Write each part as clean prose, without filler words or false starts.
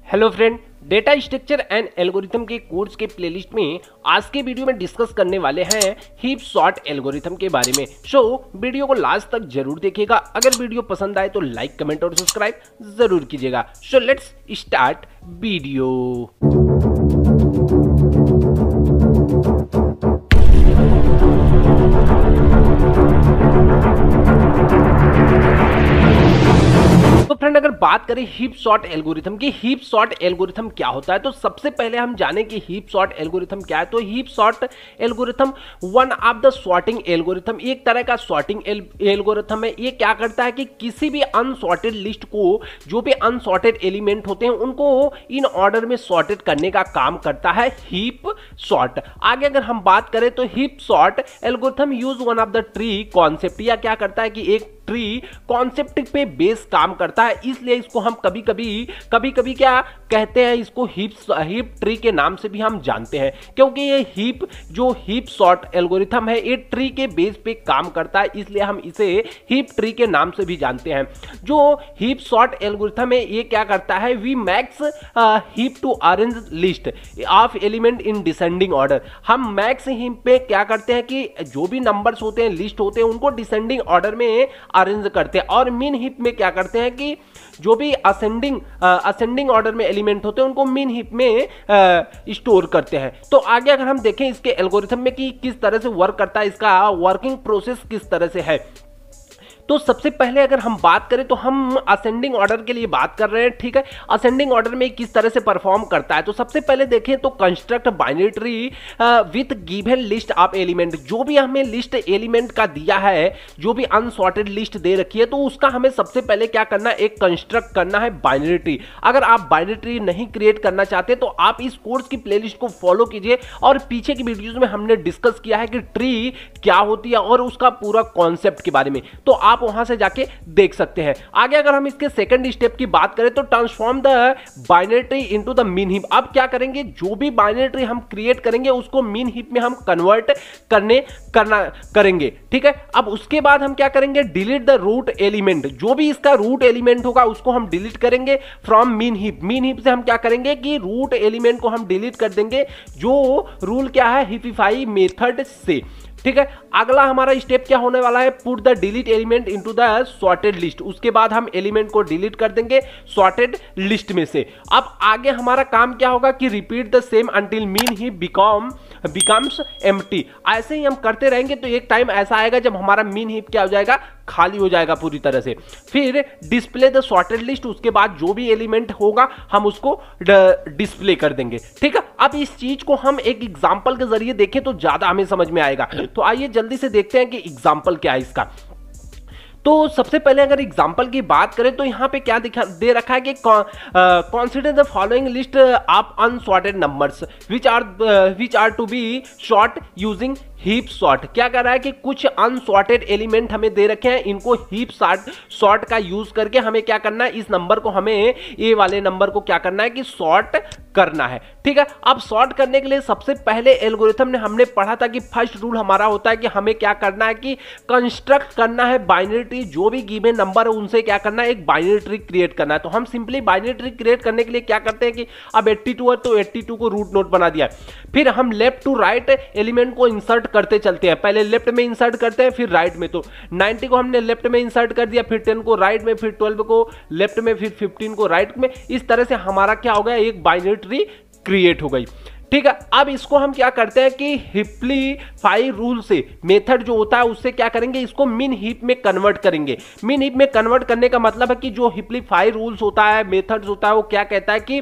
Hello friend, data structure and algorithm के course के playlist में आज के वीडियो में डिस्कस करने वाले हैं हीप सॉर्ट एल्गोरिथम के बारे में। वीडियो को लास्ट तक जरूर देखिएगा। अगर वीडियो पसंद आए तो लाइक, कमेंट और सब्सक्राइब जरूर कीजिएगा। Let's start video. तो फ्रेंड, अगर बात करें हीप सॉर्ट एल्गोरिथम की, हीप सॉर्ट एल्गोरिथम क्या होता है, तो सबसे पहले हम जाने कि हीप सॉर्ट एल्गोरिथम क्या है। तो heap sort algorithm one of the sorting algorithm, एक तरह का सॉर्टिंग एल्गोरिथम है। ये क्या करता है कि किसी भी अनसॉर्टेड लिस्ट को, जो भी अनसॉर्टेड एलिमेंट होते हैं उनको इन ऑर्डर में सॉर्टेड करने का काम करता है हीप सॉर्ट। आगे अगर हम बात करें तो heap sort algorithm use one of the tree concept, या क्या करता है कि एक ट्री कॉन्सेप्ट पे बेस काम करता है, इसलिए इसको हम कभी कभी क्या कहते हैं, इसको हीप ट्री के नाम से भी हम जानते हैं, क्योंकि ये हीप सॉर्ट एल्गोरिथम है, ये ट्री के बेस पे काम करता है, इसलिए हम इसे हीप ट्री के नाम से भी जानते हैं। जो हीप सॉर्ट एल्गोरिथम है ये क्या करता है, we max heap to arrange list of element in descending order. हम मैक्स हीप पे क्या करते हैं कि जो भी नंबर्स होते हैं, लिस्ट होते हैं, उनको डिसेंडिंग ऑर्डर में अरेंज करते हैं, और मिन हीप में क्या करते हैं कि जो भी असेंडिंग ऑर्डर में एलिमेंट होते हैं उनको मिन हीप में स्टोर करते हैं। तो आगे अगर हम देखें इसके एल्गोरिथम में कि किस तरह से वर्क करता है, इसका वर्किंग प्रोसेस किस तरह से है, तो सबसे पहले अगर हम बात करें तो हम असेंडिंग ऑर्डर के लिए बात कर रहे हैं, ठीक है। असेंडिंग ऑर्डर में किस तरह से परफॉर्म करता है, तो सबसे पहले देखें तो construct binary tree with given list of element. जो भी हमें लिस्ट एलिमेंट का दिया है, जो भी अनसॉर्टेड लिस्ट दे रखी है, तो उसका हमें सबसे पहले क्या करना है, एक कंस्ट्रक्ट करना है बाइनरी ट्री। अगर आप बाइनरी ट्री नहीं क्रिएट करना चाहते तो आप इस कोर्स की प्लेलिस्ट को फॉलो कीजिए, और पीछे की वीडियोज में हमने डिस्कस किया है कि ट्री क्या होती है और उसका पूरा कॉन्सेप्ट के बारे में, तो आप वहां से जाके देख सकते हैं। आगे अगर हम इसके सेकंड स्टेप की बात करें तो transform the binary tree into the मिन हीप। अब क्या करेंगे, जो भी बाइनरी ट्री हम क्रिएट करेंगे उसको मिन हीप में हम कन्वर्ट करेंगे, ठीक है। अब उसके बाद हम क्या करेंगे, डिलीट द रूट एलिमेंट। जो भी इसका रूट एलिमेंट होगा उसको हम डिलीट करेंगे फ्रॉम मिन हीप। मिन हीप से हम क्या करेंगे कि रूट एलिमेंट को हम डिलीट कर देंगे, जो रूल क्या है, हीपिफाई मेथड से, ठीक है। अगला हमारा स्टेप क्या होने वाला है, put the delete element into the sorted list. उसके बाद हम एलिमेंट को डिलीट कर देंगे सॉर्टेड लिस्ट में से। अब आगे हमारा काम क्या होगा कि repeat the same until mean he becomes empty. ऐसे ही हम करते रहेंगे तो एक टाइम ऐसा आएगा जब हमारा मीन हीप क्या हो जाएगा, खाली हो जाएगा पूरी तरह से। फिर डिस्प्ले द सॉर्टेड लिस्ट, उसके बाद जो भी एलिमेंट होगा हम उसको डिस्प्ले कर देंगे, ठीक है। अब इस चीज को हम एक एग्जांपल के जरिए देखें तो ज्यादा हमें समझ में आएगा। तो आइए जल्दी से देखते हैं कि एग्जांपल क्या है इसका। तो सबसे पहले अगर एग्जांपल की बात करें तो यहाँ पे क्या दे रखा है कि consider the following list of unsorted numbers which are to be sort using heap sort. क्या कर रहा है कि कुछ अनसॉर्टेड एलिमेंट हमें दे रखे हैं, इनको हीप सॉर्ट का यूज करके हमें क्या करना है, इस नंबर को, हमें ए वाले नंबर को क्या करना है कि सॉर्ट करना है, ठीक है। अब सॉर्ट करने के लिए सबसे पहले एल्गोरिथम ने हमने पढ़ा था कि फर्स्ट रूल हमारा होता है कि हमें क्या करना है कि कंस्ट्रक्ट करना है बाइनरी ट्री। जो भी गिवन नंबर है उनसे क्या करना है, एक बाइनरी ट्री क्रिएट करना है। तो हम सिंपली बाइनरी ट्री क्रिएट करने के लिए क्या करते हैं कि अब 82 है तो 82 को रूट नोड बना दिया। फिर हम लेफ्ट टू राइट एलिमेंट को इंसर्ट करते चलते हैं, पहले लेफ्ट में इंसर्ट करते हैं फिर राइट में। तो 90 को हमने लेफ्ट में इंसर्ट कर दिया, फिर 10 को राइट में, फिर 12 को लेफ्ट में, फिर 15 को राइट में। इस तरह से हमारा क्या हो गया, एक बाइनरी ट्री क्रिएट हो गई, ठीक है। अब इसको हम क्या करते हैं कि हिप्लीफाई रूल से, मेथड जो होता है उससे क्या करेंगे, इसको मिन हीप में कन्वर्ट करेंगे। मिन हीप में कन्वर्ट करने का मतलब है कि जो हिप्लीफाई रूल्स होता है, मेथड्स होता है, वो क्या कहता है कि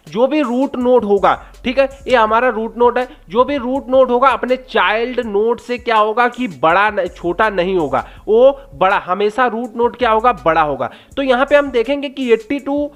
जो भी रूट नोड होगा, ठीक है, ये हमारा रूट नोड है, जो भी रूट नोड होगा अपने चाइल्ड नोड से क्या होगा कि बड़ा, छोटा नहीं होगा, वो बड़ा, हमेशा रूट नोड क्या होगा, बड़ा होगा। तो यहां पे हम देखेंगे कि 82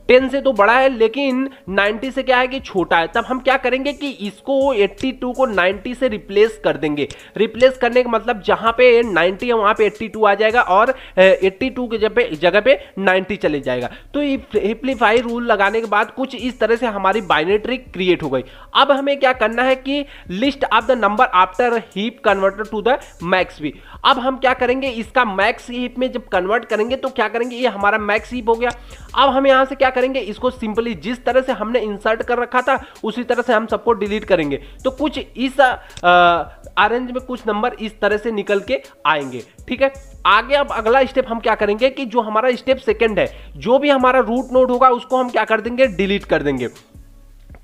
10 से तो बड़ा है लेकिन 90 से क्या है कि छोटा है। तब हम क्या करेंगे कि इसको 82 को 90 से रिप्लेस कर देंगे। रिप्लेस करने का मतलब जहां पे 90 है वहां पे 82 आ जाएगा और 82 के जगह पे 90 चले जाएगा। तो हिप्लीफाई रूल लगाने के बाद कुछ इस तरह से हमारी बाइनरी ट्री क्रिएट हो गई। अब हमें क्या करना है कि list of the number after heap converted to the max भी। अब हम क्या करेंगे, इसका मैक्स हीप में जब कन्वर्ट करेंगे तो क्या करेंगे, ये हमारा मैक्स हीप हो गया। अब हम यहां से क्या करेंगे, इसको सिंपली जिस तरह से हमने इंसर्ट कर रखा था उसी तरह से हम सबको डिलीट करेंगे। तो कुछ इस अरेंज में कुछ नंबर इस तरह से निकल के आएंगे। ठीक है, आगे अब अगला स्टेप हम क्या करेंगे कि जो हमारा स्टेप सेकंड है, जो भी हमारा रूट नोड होगा उसको हम क्या कर देंगे, डिलीट कर देंगे।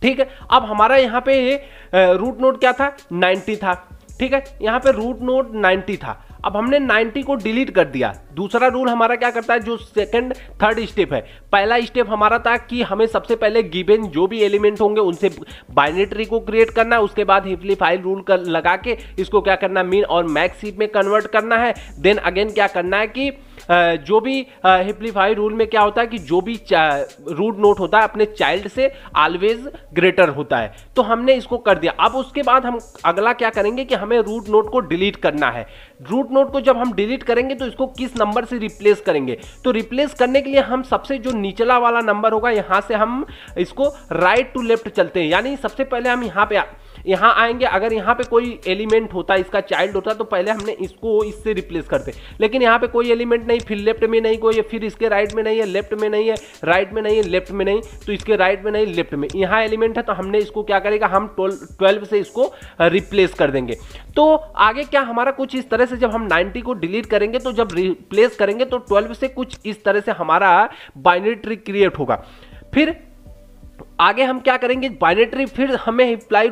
ठीक है, अब हमारा यहाँ पे रूट नोड क्या था, 90 था। ठीक है, यहाँ पे रूट नोड 90 था। अब हमने 90 को डिलीट कर दिया। दूसरा रूल हमारा क्या करता है, जो सेकंड थर्ड स्टेप है, पहला स्टेप हमारा था कि हमें सबसे पहले गिवन जो भी एलिमेंट होंगे उनसे बाइनरी ट्री को क्रिएट करना है, उसके बाद हिप्लीफाई रूल लगा के इसको क्या करना, मिन और मैक्स हीप में कन्वर्ट करना है। देन अगेन क्या करना है कि जो भी हिप्लीफाई रूल में क्या होता है कि जो भी रूट नोड होता है अपने चाइल्ड से ऑलवेज ग्रेटर होता है, तो हमने इसको कर दिया। अब उसके बाद हम अगला क्या करेंगे कि हमें रूट नोड को डिलीट करना है। रूट नोड को जब हम डिलीट करेंगे तो इसको किस नंबर से रिप्लेस करेंगे, तो रिप्लेस करने के लिए हम सबसे जो निचला वाला नंबर होगा यहां से हम इसको राइट टू लेफ्ट चलते हैं। यानी सबसे पहले हम यहाँ आएंगे, अगर यहाँ पे कोई एलिमेंट होता, इसका चाइल्ड होता, तो पहले हमने इसको इससे रिप्लेस करते। लेकिन यहाँ पे कोई एलिमेंट नहीं, फिर लेफ्ट में नहीं कोई, फिर इसके राइट में नहीं है, लेफ्ट में नहीं है, राइट में नहीं है, लेफ्ट में नहीं, तो इसके राइट में नहीं, लेफ्ट में, यहाँ एलिमेंट है, तो हमने इसको क्या करेगा, हम 12 से इसको रिप्लेस कर देंगे। तो आगे क्या हमारा कुछ इस तरह से, जब हम 90 को डिलीट करेंगे तो जब रिप्लेस करेंगे तो 12 से कुछ इस तरह से हमारा बाइनरी ट्री क्रिएट होगा। फिर आगे हम क्या करेंगे, बाइनरी ट्री, फिर हमें हिप्लाई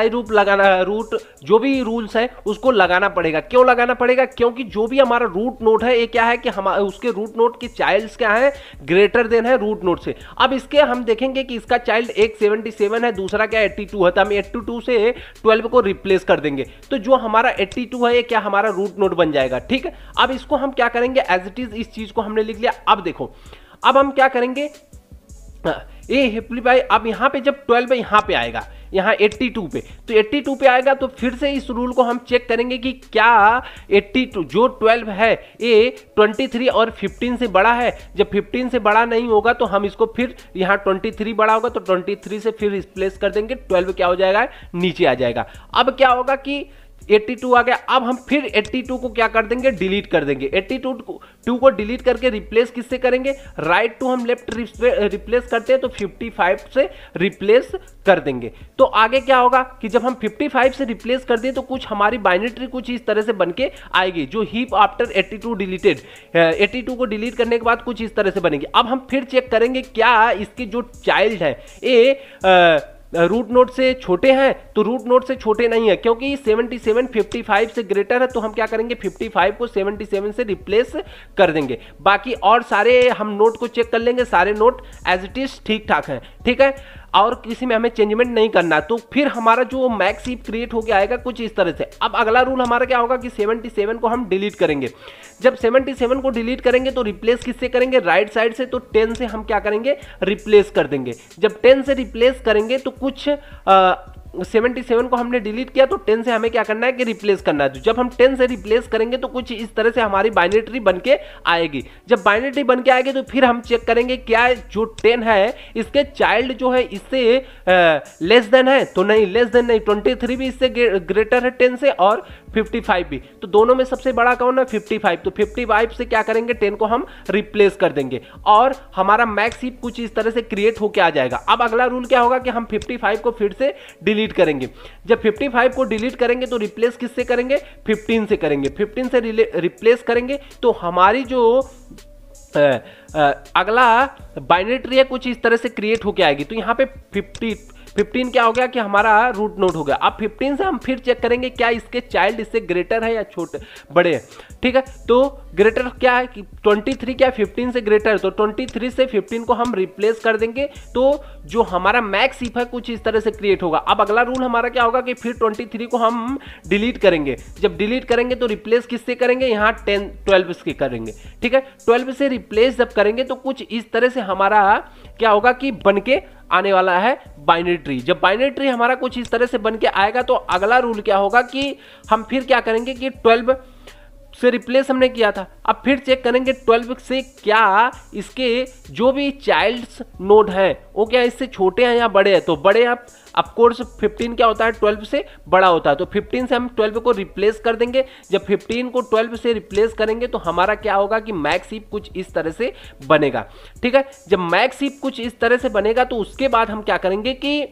रूप लगाना, रूट जो भी रूल्स है उसको लगाना पड़ेगा। क्यों लगाना पड़ेगा, क्योंकि जो भी हमारा रूट नोड है ये क्या है कि हम उसके रूट नोड के चाइल्ड्स क्या है, ग्रेटर देन है रूट नोड से। अब इसके हम देखेंगे कि इसका चाइल्ड एक 77 है, दूसरा क्या 82 है, तो हम 82 से 12 को रिप्लेस कर देंगे, तो जो हमारा 82 है ये क्या हमारा रूट नोड बन जाएगा। ठीक है, अब इसको हम क्या करेंगे, एज इट इज इस चीज को हमने लिख लिया। अब देखो, अब हम क्या करेंगे, ये हिप्लीफाई, अब यहाँ पे जब 12 यहाँ पे आएगा, यहाँ 82 पे, तो 82 पे आएगा तो फिर से इस रूल को हम चेक करेंगे कि क्या 82 जो 12 है ये 23 और 15 से बड़ा है। जब 15 से बड़ा नहीं होगा तो हम इसको फिर यहाँ 23 बड़ा होगा तो 23 से फिर रिप्लेस कर देंगे, 12 क्या हो जाएगा, नीचे आ जाएगा। अब क्या होगा कि 82 आ गया, अब हम फिर 82 को क्या कर देंगे, डिलीट कर देंगे। 82 को डिलीट करके रिप्लेस किससे करेंगे, राइट टू हम लेफ्ट रिप्लेस करते हैं तो 55 से रिप्लेस कर देंगे। तो आगे क्या होगा कि जब हम 55 से रिप्लेस कर दें तो कुछ हमारी बाइनरी ट्री कुछ इस तरह से बनके आएगी, जो हीप आफ्टर 82 डिलीटेड, 82 को डिलीट करने के बाद कुछ इस तरह से बनेगी। अब हम फिर चेक करेंगे क्या इसके जो चाइल्ड है ये रूट नोड से छोटे हैं, तो रूट नोड से छोटे नहीं है, क्योंकि 77 55 से ग्रेटर है, तो हम क्या करेंगे 55 को 77 से रिप्लेस कर देंगे। बाकी और सारे हम नोट को चेक कर लेंगे, सारे नोट एज इट इज ठीक ठाक हैं। ठीक है, और किसी में हमें चेंजमेंट नहीं करना, तो फिर हमारा जो मैक्स हीप क्रिएट हो गया आएगा कुछ इस तरह से। अब अगला रूल हमारा क्या होगा कि 77 को हम डिलीट करेंगे। जब 77 को डिलीट करेंगे तो रिप्लेस किससे करेंगे, राइट साइड से, तो 10 से हम क्या करेंगे, रिप्लेस कर देंगे। जब 10 से रिप्लेस करेंगे तो कुछ 77 को हमने डिलीट किया तो 10 से हमें क्या करना है कि रिप्लेस करना है। तो जब हम 10 से रिप्लेस करेंगे तो कुछ इस तरह से हमारी बाइनरी ट्री बनके आएगी। जब बाइनरी ट्री बनके आएगी तो फिर हम चेक करेंगे क्या जो 10 है इसके चाइल्ड जो है इससे लेस देन है, तो नहीं, लेस देन नहीं, 23 भी इससे ग्रेटर है 10 से, और 55 भी, तो दोनों में सबसे बड़ा कौन है, 55। तो 55 से क्या करेंगे, 10 को हम रिप्लेस कर देंगे और हमारा मैक्स हीप कुछ इस तरह से क्रिएट होके आ जाएगा। अब अगला रूल क्या होगा कि हम 55 को फिर से डिलीट करेंगे। जब 55 को डिलीट करेंगे तो रिप्लेस किससे करेंगे, 15 से करेंगे। 15 से रिप्लेस करेंगे तो हमारी जो अगला बाइनरी ट्री है कुछ इस तरह से क्रिएट होके आएगी। तो यहाँ पे 15 क्या हो गया कि हमारा रूट नोड हो गया। अब 15 से हम फिर चेक करेंगे क्या इसके चाइल्ड इससे ग्रेटर है या छोटे बड़े हैं। ठीक है, तो ग्रेटर क्या है कि 23 क्या 15 से ग्रेटर है, तो 23 से 15 को हम रिप्लेस कर देंगे, तो जो हमारा मैक्स हीप है कुछ इस तरह से क्रिएट होगा। अब अगला रूल हमारा क्या होगा कि फिर 23 को हम डिलीट करेंगे। जब डिलीट करेंगे तो रिप्लेस किससे करेंगे, यहाँ 12 से करेंगे। ठीक है, 12 से रिप्लेस जब करेंगे तो कुछ इस तरह से हमारा क्या होगा कि बनके आने वाला है बाइनरी ट्री। जब बाइनरी ट्री हमारा कुछ इस तरह से बन के आएगा तो अगला रूल क्या होगा कि हम फिर क्या करेंगे कि से रिप्लेस हमने किया था। अब फिर चेक करेंगे 12 से क्या इसके जो भी चाइल्ड्स नोड हैं वो क्या इससे छोटे हैं या बड़े हैं। तो बड़े हैं, ऑफ कोर्स 15 क्या होता है 12 से बड़ा होता है। तो 15 से हम 12 को रिप्लेस कर देंगे। जब 15 को 12 से रिप्लेस करेंगे तो हमारा क्या होगा कि मैक्स हीप कुछ इस तरह से बनेगा। ठीक है, जब मैक्स हीप कुछ इस तरह से बनेगा तो उसके बाद हम क्या करेंगे कि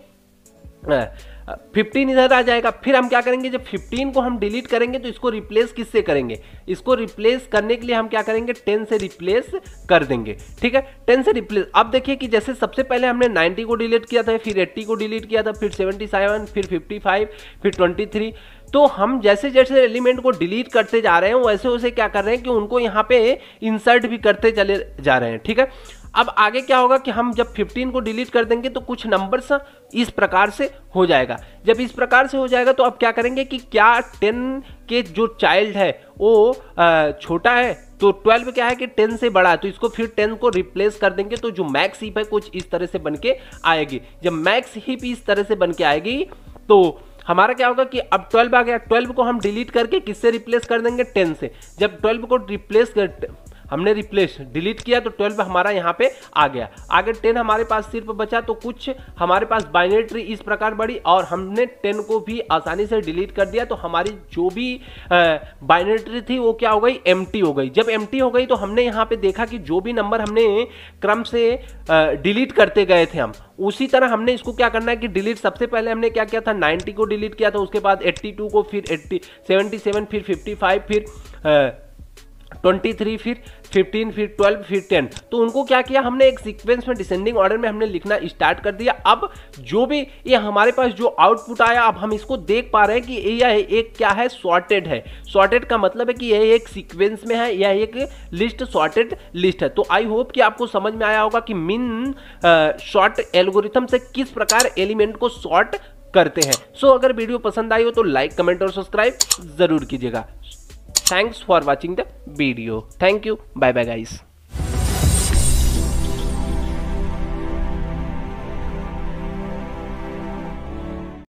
15 इधर आ जाएगा। फिर हम क्या करेंगे, जब 15 को हम डिलीट करेंगे तो इसको रिप्लेस किससे करेंगे, इसको रिप्लेस करने के लिए हम क्या करेंगे 10 से रिप्लेस कर देंगे। ठीक है, 10 से रिप्लेस। अब देखिए कि जैसे सबसे पहले हमने 90 को डिलीट किया था, फिर 80 को डिलीट किया था, फिर 77, फिर 55, फिर 23। तो हम जैसे जैसे एलिमेंट को डिलीट करते जा रहे हैं वैसे वैसे क्या कर रहे हैं कि उनको यहाँ पे इंसर्ट भी करते चले जा रहे हैं। ठीक है, अब आगे क्या होगा कि हम जब 15 को डिलीट कर देंगे तो कुछ नंबर्स इस प्रकार से हो जाएगा। जब इस प्रकार से हो जाएगा तो अब क्या करेंगे कि क्या 10 के जो चाइल्ड है वो छोटा है, तो 12 क्या है कि 10 से बड़ा है, तो इसको फिर 10 को रिप्लेस कर देंगे। तो जो मैक्स हीप है कुछ इस तरह से बन के आएगी। जब मैक्स हीप इस तरह से बन के आएगी तो हमारा क्या होगा कि अब 12 आ गया। 12 को हम डिलीट करके किससे रिप्लेस कर देंगे 10 से। जब 12 को रिप्लेस कर हमने रिप्लेस डिलीट किया तो 12 हमारा यहाँ पे आ गया। आगे 10 हमारे पास सिर्फ बचा, तो कुछ हमारे पास बाइनरी ट्री इस प्रकार बढ़ी और हमने 10 को भी आसानी से डिलीट कर दिया। तो हमारी जो भी बाइनरी ट्री थी वो क्या हो गई, एम्प्टी हो गई। जब एम्प्टी हो गई तो हमने यहाँ पे देखा कि जो भी नंबर हमने क्रम से डिलीट करते गए थे हम, उसी तरह हमने इसको क्या करना है कि डिलीट। सबसे पहले हमने क्या किया था 90 को डिलीट किया था, उसके बाद 82 को, फिर 77, फिर 55, फिर 23, फिर 15, फिर 12, फिर 10। तो उनको क्या किया हमने एक सीक्वेंस में डिसेंडिंग ऑर्डर में हमने लिखना स्टार्ट कर दिया। अब जो भी ये हमारे पास जो आउटपुट आया अब हम इसको देख पा रहे हैं कि यह एक क्या है, सॉर्टेड है। सॉर्टेड का मतलब है कि यह एक सीक्वेंस में है, यह एक लिस्ट सॉर्टेड लिस्ट है। तो आई होप कि आपको समझ में आया होगा कि मिन सॉर्ट एल्गोरिथम से किस प्रकार एलिमेंट को सॉर्ट करते हैं। सो अगर वीडियो पसंद आई हो तो लाइक, कमेंट और सब्सक्राइब जरूर कीजिएगा। Thanks for watching the video. Thank you. Bye bye guys.